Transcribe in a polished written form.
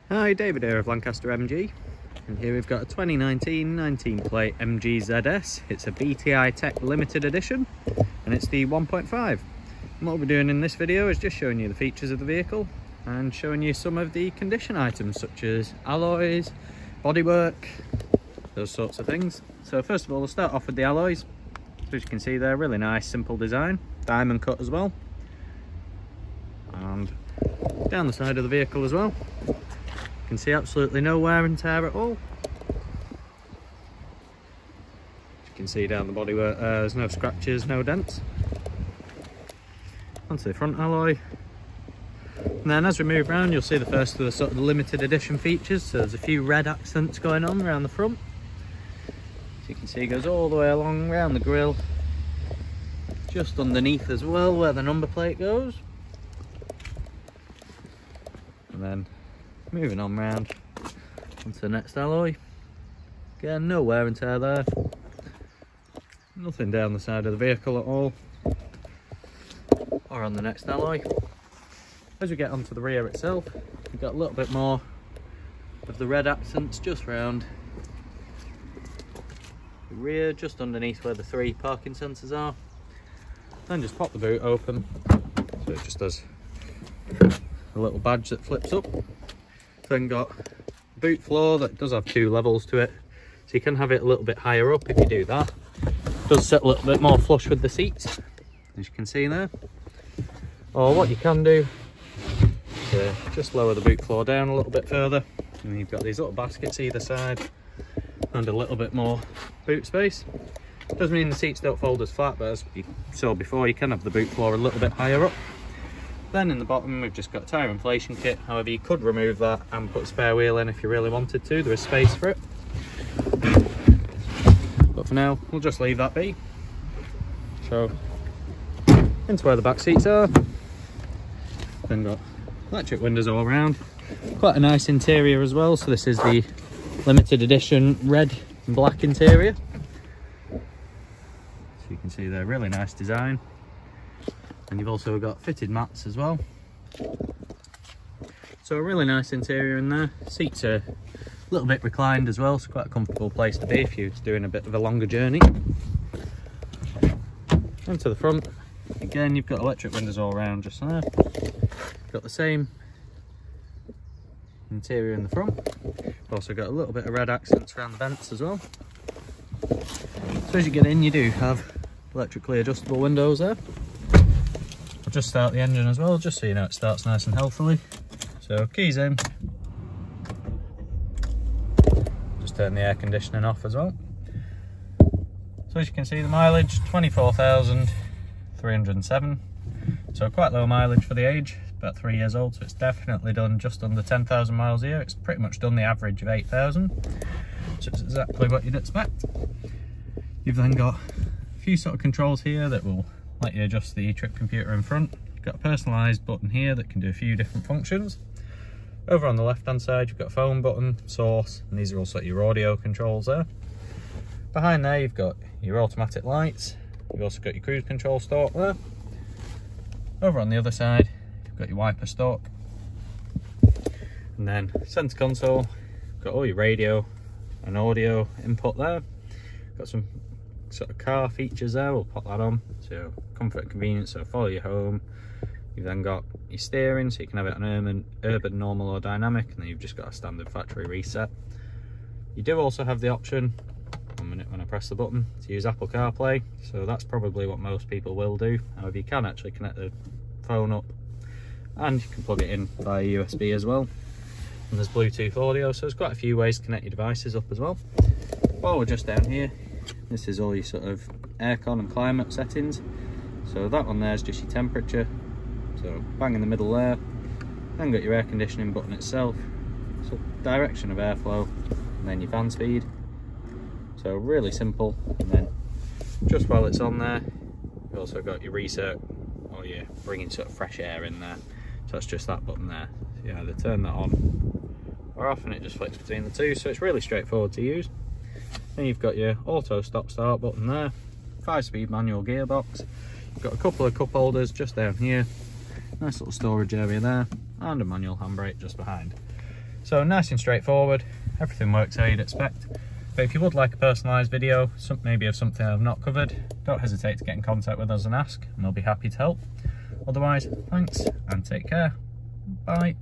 Hi, David here of Lancaster MG, and here we've got a 2019 19 plate MG ZS. It's a VTi-TECH limited edition and it's the 1.5. And what we'll be doing in this video is just showing you the features of the vehicle and showing you some of the condition items such as alloys, bodywork, those sorts of things. So first of all, we'll start off with the alloys. So as you can see, they're really nice, simple design, diamond cut as well, and down the side of the vehicle as well. You can see absolutely no wear and tear at all. You can see down the bodywork there's no scratches, no dents. Onto the front alloy. And then as we move around, you'll see the first of the sort of limited edition features. So there's a few red accents going on around the front. So you can see it goes all the way along around the grille. Just underneath as well where the number plate goes. And then moving on round onto the next alloy. Again, no wear and tear there. Nothing down the side of the vehicle at all. Or on the next alloy. As we get onto the rear itself, we've got a little bit more of the red accents just round the rear, just underneath where the 3 parking sensors are. Then just pop the boot open, so it just does a little badge that flips up. Then got a boot floor that does have 2 levels to it, so you can have it a little bit higher up if you do that. It does sit a little bit more flush with the seats, as you can see there. Or what you can do is just lower the boot floor down a little bit further, and you've got these little baskets either side and a little bit more boot space. Does mean the seats don't fold as flat, but as you saw before, you can have the boot floor a little bit higher up. Then in the bottom we've just got a tyre inflation kit. However, you could remove that and put a spare wheel in if you really wanted to. There is space for it, but for now we'll just leave that be. So into where the back seats are, then got electric windows all around. Quite a nice interior as well. So this is the limited edition red and black interior. So you can see they're really nice design. And you've also got fitted mats as well. So a really nice interior in there. Seats are a little bit reclined as well, so quite a comfortable place to be if you're doing a bit of a longer journey. And to the front, again you've got electric windows all around just there. Got the same interior in the front. You've also got a little bit of red accents around the vents as well. So as you get in, you do have electrically adjustable windows there. I'll just start the engine as well, just so you know it starts nice and healthily. So keys in. Just turn the air conditioning off as well. So as you can see, the mileage 24,307. So quite low mileage for the age, about 3 years old, so it's definitely done just under 10,000 miles a year. It's pretty much done the average of 8,000, so it's exactly what you'd expect. You've then got a few sort of controls here that will let you adjust the trip computer in front. You've got a personalised button here that can do a few different functions. Over on the left hand side you've got a phone button, source, and these are also your audio controls there. Behind there you've got your automatic lights. You've also got your cruise control stalk there. Over on the other side you've got your wiper stalk. And then centre console, you've got all your radio and audio input there. Got some sort of car features there, we'll pop that on. So comfort and convenience, so follow you home. You've then got your steering, so you can have it on urban, normal or dynamic, and then you've just got a standard factory reset. You do also have the option, 1 minute when I press the button, to use Apple CarPlay, so that's probably what most people will do. However, you can actually connect the phone up and you can plug it in via USB as well. And there's Bluetooth audio, so there's quite a few ways to connect your devices up as well. While we're just down here, this is all your sort of aircon and climate settings. So that one there is just your temperature, so bang in the middle there. Then got your air conditioning button itself, so direction of airflow, and then your fan speed. So really simple. And then just while it's on there, you've also got your reset, or you're bringing sort of fresh air in there. So that's just that button there. So you either turn that on or off and it just flicks between the two, so it's really straightforward to use. Then you've got your auto stop start button there, 5-speed manual gearbox. You've got a couple of cup holders just down here, nice little storage area there, and a manual handbrake just behind. So nice and straightforward, everything works how you'd expect. But if you would like a personalised video, maybe of something I've not covered, don't hesitate to get in contact with us and ask, and we'll be happy to help. Otherwise, thanks and take care. Bye.